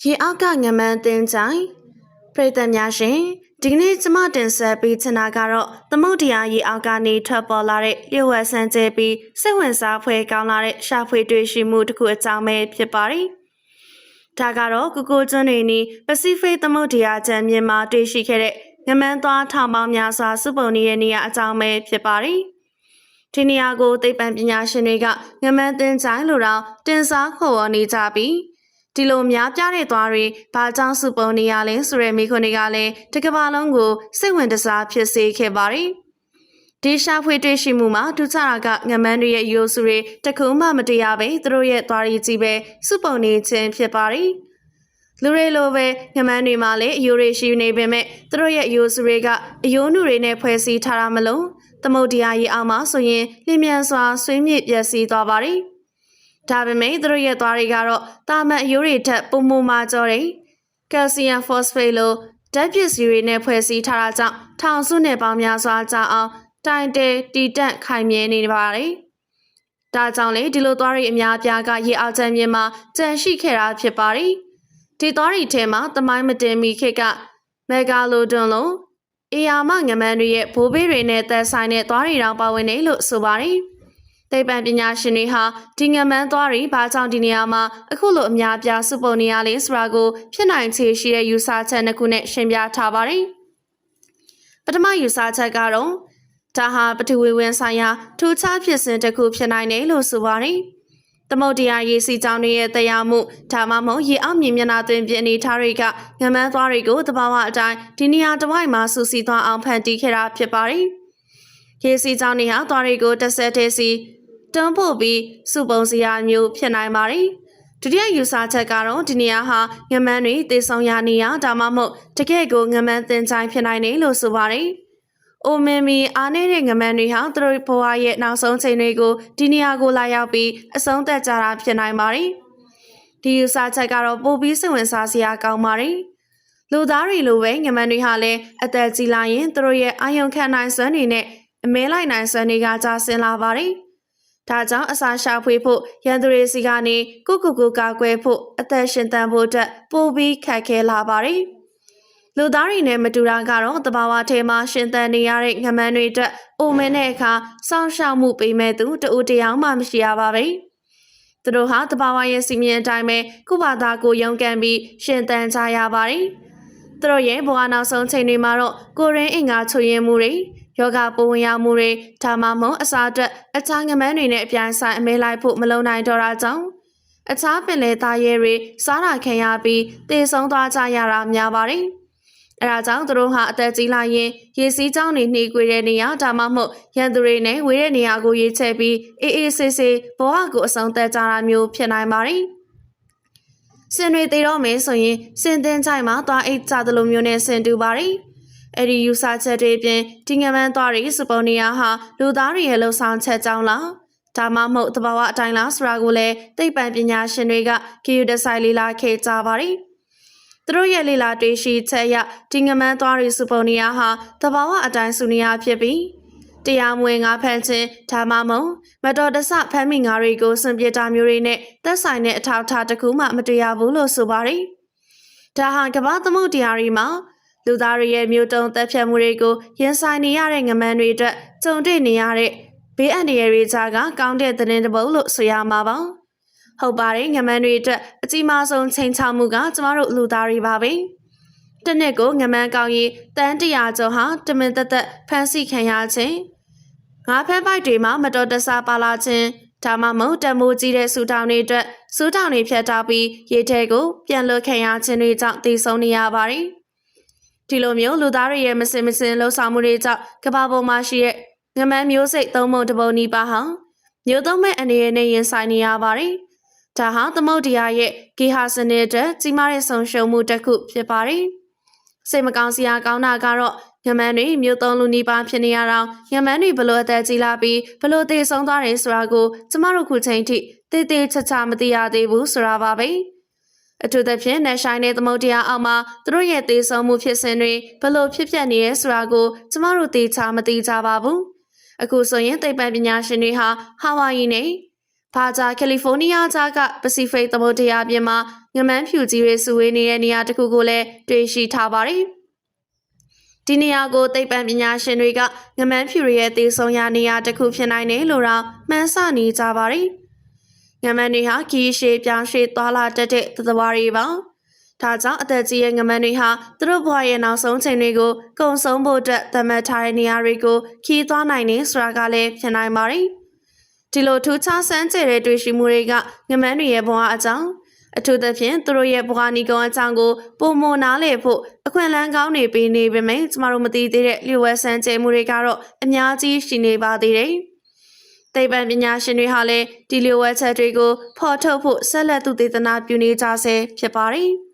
ရေအောက်ကငမန်းတင်ကြိုင်ပရိသတ်များရှင်ဒီကနေ့ကျမတင်ဆက်ပေးချင်တာကတော့သမုဒ္ဒရာရေအောက်ကနေထွက်ပေါ်လာတဲ့လျှို့ဝှက်ဆန်းကျဲပြီးစိတ်ဝင်စားဖွယ်ကောင်းလာတဲ့ရှာဖွေတွေ့ရှိမှုတစ်ခုအကြောင်းပဲဖြစ်ပါတယ်။ဒါကတော့ကိုကျွန်းတွေနီပစိဖိတ်သမုဒ္ဒရာကျမ်းမြင့်မှာတွေ့ရှိခဲ့တဲ့ငမန်းသွားထောင်ပေါင်းများစွာစုပုံနေတဲ့နေရာအကြောင်းပဲဖြစ်ပါတယ်။ဒီနေရာကိုသိပ္ပံပညာရှင်တွေကငမန်းတင်ကြိုင်လို့တော့တင်စားခေါ်ဝေါ်နေကြပြီးဒီလိုများပြတဲ့သွားတွေဘာကြောင့်စုပုံနေရလဲဆိုတဲ့မိခွန်းတွေကလည်းတစ်ကမ္ဘာလုံးကိုစိတ်ဝင်စားဖြစ်စေခဲ့ပါတယ်။ဒီရှာဖွေတွေ့ရှိမှုမှာဒုချရာကငမန်းတွေရဲ့ရိုးစုတွေတခုမှမတရားပဲသူတို့ရဲ့သွားရီကြီးပဲစုပုံနေခြင်းဖြစ်ပါတယ်။လူတွေလိုပဲငမန်းတွေမှာလည်းအယိုးတွေရှိနေပေမဲ့သူတို့ရဲ့ရိုးစုတွေကအယိုးနုတွေနဲ့ဖွဲ့စည်းထားတာမလို့သမုဒ္ဒရာရေအောက်မှာဆိုရင်လျင်မြန်စွာဆွေးမြေ့ပျက်စီးသွားပါတယ်။ဒါပေမဲ့သူတို့ရဲ့သွားတွေကတော့တာမန်အယိုးတွေထက်ပုံမမာကြောတယ်။ကယ်လ်ဆီယမ်ဖော့စဖိတ်လိုဓာတ်ပစ္စည်းတွေနဲ့ဖွဲ့စည်းထားတာကြောင့်ထောင်စုနဲ့ပေါင်းများစွာကြာအောင်တိုင်တဲတီတက်ခိုင်မြဲနေပါတယ်။ဒါကြောင့်လေဒီလိုသွားတွေအများအပြားကရေအောက်ကျမ်းမြင့်မှာကျန်ရှိခဲ့တာဖြစ်ပါတယ်။ဒီသွားတွေထဲမှာသမိုင်းမတင်မီခေတ်ကမက်ဂါလိုဒွန်လိုအေယာမငမန်းတွေရဲ့ဘိုးဘေးတွေနဲ့သက်ဆိုင်တဲ့သွားတွေတောင်ပါဝင်နေလို့ဆိုပါတယ်။သိပ္ပံပညာရှင်တွေဟာဒီငမန်းသွားတွေဘာကြောင့်ဒီနေရာမှာအခုလိုအများပြားစုပုံနေရလဲဆိုတာကိုဖြစ်နိုင်ခြေရှိတဲ့ယူဆချက်နှစ်ခုနဲ့ရှင်းပြထားပါတယ်။ပထမယူဆချက်ကတော့ဒါဟာပထဝီဝင်ဆိုင်ရာထူးခြားဖြစ်စဉ်တစ်ခုဖြစ်နိုင်တယ်လို့ဆိုပါတယ်။သမုဒ္ဒရာရေစီကြောင်းတွေရဲ့တရားမှုဒါမှမဟုတ်ရေအောက်မြေမျက်နှာသွင်းပြအနေထားတွေကငမန်းသွားတွေကိုသဘာဝအတိုင်းဒီနေရာတစ်ဝိုက်မှာစူးစီးသွားအောင်ဖန်တီးခဲ့တာဖြစ်ပါတယ်။ရေစီကြောင်းတွေဟာသွားတွေကိုတစ်ဆက်တည်းစီတွန်းပို့ပြီးစုပုံစရာမျိုးဖြစ်နိုင်ပါတယ်။ဒုတိယယူဆချက်ကတော့ဒီနေရာဟာငမန်းတွေတေဆောင်ရနေရဒါမှမဟုတ်တကယ့်ကိုငမန်းတင်ချိုင်ဖြစ်နိုင်တယ်လို့ဆိုပါတယ်။အိုမင်မီအားနေတဲ့ငမန်းတွေဟာသူတို့ဘဝရဲ့နောက်ဆုံးချိန်တွေကိုဒီနေရာကိုလာရောက်ပြီးအဆုံးသတ်ကြတာဖြစ်နိုင်ပါတယ်။ဒီယူဆချက်ကတော့ပိုပြီးစိတ်ဝင်စားစရာကောင်းပါတယ်။လူသားတွေလိုပဲငမန်းတွေဟာလည်းအသက်ကြီးလာရင်သူတို့ရဲ့အာယုံခံနိုင်စွမ်းတွေနဲ့အမဲလိုက်နိုင်စွမ်းတွေကကျဆင်းလာပါတယ်။ဒါကြောင့်အစာရှာဖွေဖို့ရန်သူတွေစီကနေကိုကာကွယ်ဖို့အသက်ရှင်သန်ဖို့အတွက်ပိုပြီးခက်ခဲလာပါတယ်။လူသားတွေနဲ့မတူတာကတော့တဘာဝထဲမှာရှင်သန်နေရတဲ့ငမန်းတွေအတွက်အိုမင်းတဲ့အခါစောင့်ရှောက်မှုပေးမဲ့သူတဦးတယောက်မှမရှိရပါပဲ။သူတို့ဟာတဘာဝရဲ့စီမင်းအတိုင်းပဲကိုယ့်ဘာသာကိုယုံကန်ပြီးရှင်သန်ကြရပါတယ်။သူတို့ရဲ့ဘဝနောက်ဆုံးချိန်တွေမှာတော့ကိုရင်းအင်္ဂါချွေရင်မှုတွေယောဂပိုးဝင်ရောက်မှုတွေဒါမှမဟုတ်အစာအတွက်အခြားငမန်းတွေနဲ့အပြိုင်ဆိုင်အမဲလိုက်ဖို့မလုံနိုင်တော့တာကြောင့်အခြားပင်လယ်သားရဲတွေစားတာခံရပြီးတေဆုံးသွားကြရတာများပါတယ်။အဲဒါကြောင့်သူတို့ဟာအသက်ကြီးလာရင်ရေစီးကြောင်းတွေနှီးကွေတဲ့နေရာဒါမှမဟုတ်ရန်သူတွေနဲ့ဝေးတဲ့နေရာကိုရွေးချယ်ပြီးအေးဆေးဘဝကိုအဆုံးသတ်ကြတာမျိုးဖြစ်နိုင်ပါတယ်။စင်တွေသေးတော့မယ်ဆိုရင်စင်သင်ချိုင်မှာသွားအိတ်ကြသလိုမျိုးနဲ့စင်တူပါတယ်။အဲ့ဒီယူဆချက်တွေပြင်ဒီငမန်းသွားတွေစုပုံနေရဟာလူသားတွေရဲ့လှုပ်ဆောင်ချက်ကြောင့်လားဒါမှမဟုတ်တဘာဝအတိုင်းလားဆိုတာကိုလည်းသိပ္ပံပညာရှင်တွေကဂီယူဒဆိုင်လေ့လာခဲ့ကြပါတယ်။သူတို့ရဲ့လေ့လာတွေ့ရှိချက်အရဒီငမန်းသွားတွေစုပုံနေရဟာတဘာဝအတိုင်းစုနေရဖြစ်ပြီးတရားမဝင်ငါဖမ်းခြင်းဒါမှမဟုတ်မတော်တဆဖမ်းမိငါတွေကိုစွန့်ပစ်တာမျိုးတွေနဲ့သက်ဆိုင်တဲ့အထောက်အထားတစ်ခုမှမတွေ့ရဘူးလို့ဆိုပါတယ်။ဒါဟာကမ္ဘာသမုဒ္ဒရာတွေမှာလူသားတွေရဲ့မျိုးတုံးသက်ဖြတ်မှုတွေကိုရင်ဆိုင်နေရတဲ့ငမန်းတွေအတွက်ကြုံတွေ့နေရတဲ့ဘေးအန္တရာယ်တွေကြားကကောင်းတဲ့သတင်းတစ်ပုဒ်လို့ဆိုရမှာပါ။ဟုတ်ပါတယ်ငမန်းတွေအတွက်အကြီးမားဆုံးချိန်ချမှုကကျမတို့လူသားတွေပါပဲ။တစ်နှစ်ကိုငမန်းကောင်းရင်တန်း100ကျော်ဟာတမင်သက်ဖမ်းဆီးခံရခြင်းငါးဖမ်းပိုက်တွေမှာမတော်တဆပါလာခြင်းဒါမှမဟုတ်တမိုးကြီးတဲ့စူတောင်တွေအတွက်စူတောင်တွေဖြတ်ထားပြီးရေထဲကိုပြန်လွှတ်ခံရခြင်းတွေကြောင့်တည်ဆုံနေရပါတယ်။ဒီလိုမျိုးလူသားတွေရဲ့မစင်လှုပ်ဆောင်မှုတွေကြောင့်ကမ္ဘာပေါ်မှာရှိတဲ့ငမန်းမျိုးစိတ်သုံးပုံတစ်ပုံနီးပါးဟာမျိုးသုံးမဲ့အနေနဲ့ရင်ဆိုင်နေရပါတယ်။ဒါဟာသမုဒ္ဒရာရဲ့ဂေဟာစနစ်အတွက်ကြီးမားတဲ့ဆုံးရှုံးမှုတစ်ခုဖြစ်ပါတယ်။စိတ်မကောင်းစရာကောင်းတာကတော့ငမန်းတွေမျိုးသုံးလူနီးပါးဖြစ်နေရတော့ငမန်းတွေဘလို့အသက်ကြီးလာပြီးဘလို့သေဆုံးသွားတယ်ဆိုတာကိုကျမတို့ခုချိန်ထိတေးချာမသိရသေးဘူးဆိုတာပါပဲ။အထူးသဖြင့်နှဆိုင်တဲ့သမုဒ္ဒရာအောက်မှာသူတို့ရဲ့သေဆုံးမှုဖြစ်စဉ်တွေဘလို့ဖြစ်ပျက်နေရဲဆိုတာကိုကျမတို့သေချာမသိကြပါဘူး။အခုဆိုရင်သိပ္ပံပညာရှင်တွေဟာဟာဝိုင်ယီနဲ့ဘာဂျာကယ်လီဖိုးနီးယားကြားကပစိဖိတ်သမုဒ္ဒရာပြင်မှာ ငမန်းဖြူကြီးတွေစုဝေးနေတဲ့နေရာတစ်ခုကိုလည်းတွေ့ရှိထားပါတယ်။ဒီနေရာကိုသိပ္ပံပညာရှင်တွေကငမန်းဖြူတွေရဲ့သေဆုံးရာနေရာတစ်ခုဖြစ်နိုင်တယ်လို့တော့မှန်းဆနေကြပါတယ်။ငမန်းတွေဟာခီးရှည်ပြောင်းရွှေ့သွားလာတတ်တဲ့သတ္တဝါတွေပါ။ဒါကြောင့်အသက်ကြီးရဲ့ငမန်းတွေဟာသူတို့ဘဝရဲ့နောက်ဆုံးချိန်တွေကိုကုံဆုံးဖို့အတွက်သတ်မှတ်ထားတဲ့နေရာတွေကိုခီးသွားနိုင်နေဆိုတာကလည်းဖြစ်နိုင်ပါတယ်။ဒီလိုထူးခြားဆန်းကျယ်တဲ့တွေ့ရှိမှုတွေကငမန်းတွေရဲ့ဘဝအကြောင်းအထူးသဖြင့်သူတို့ရဲ့ဘဝနီကုံအကြောင်းကိုပုံမနားလည်ဖို့အခွင့်အလမ်းကောင်းတွေပေးနေပေမဲ့ကျမတို့မသိသေးတဲ့လျှို့ဝှက်ဆန်းကျယ်မှုတွေကတော့အများကြီးရှိနေပါသေးတယ်။သိပ္ပံပညာရှင်တွေဟာလည်းဒီလျှို့ဝှက်ချက်တွေကိုဖော်ထုတ်ဖို့ဆက်လက်သူသေသနာပြုနေကြဆဲဖြစ်ပါတယ်။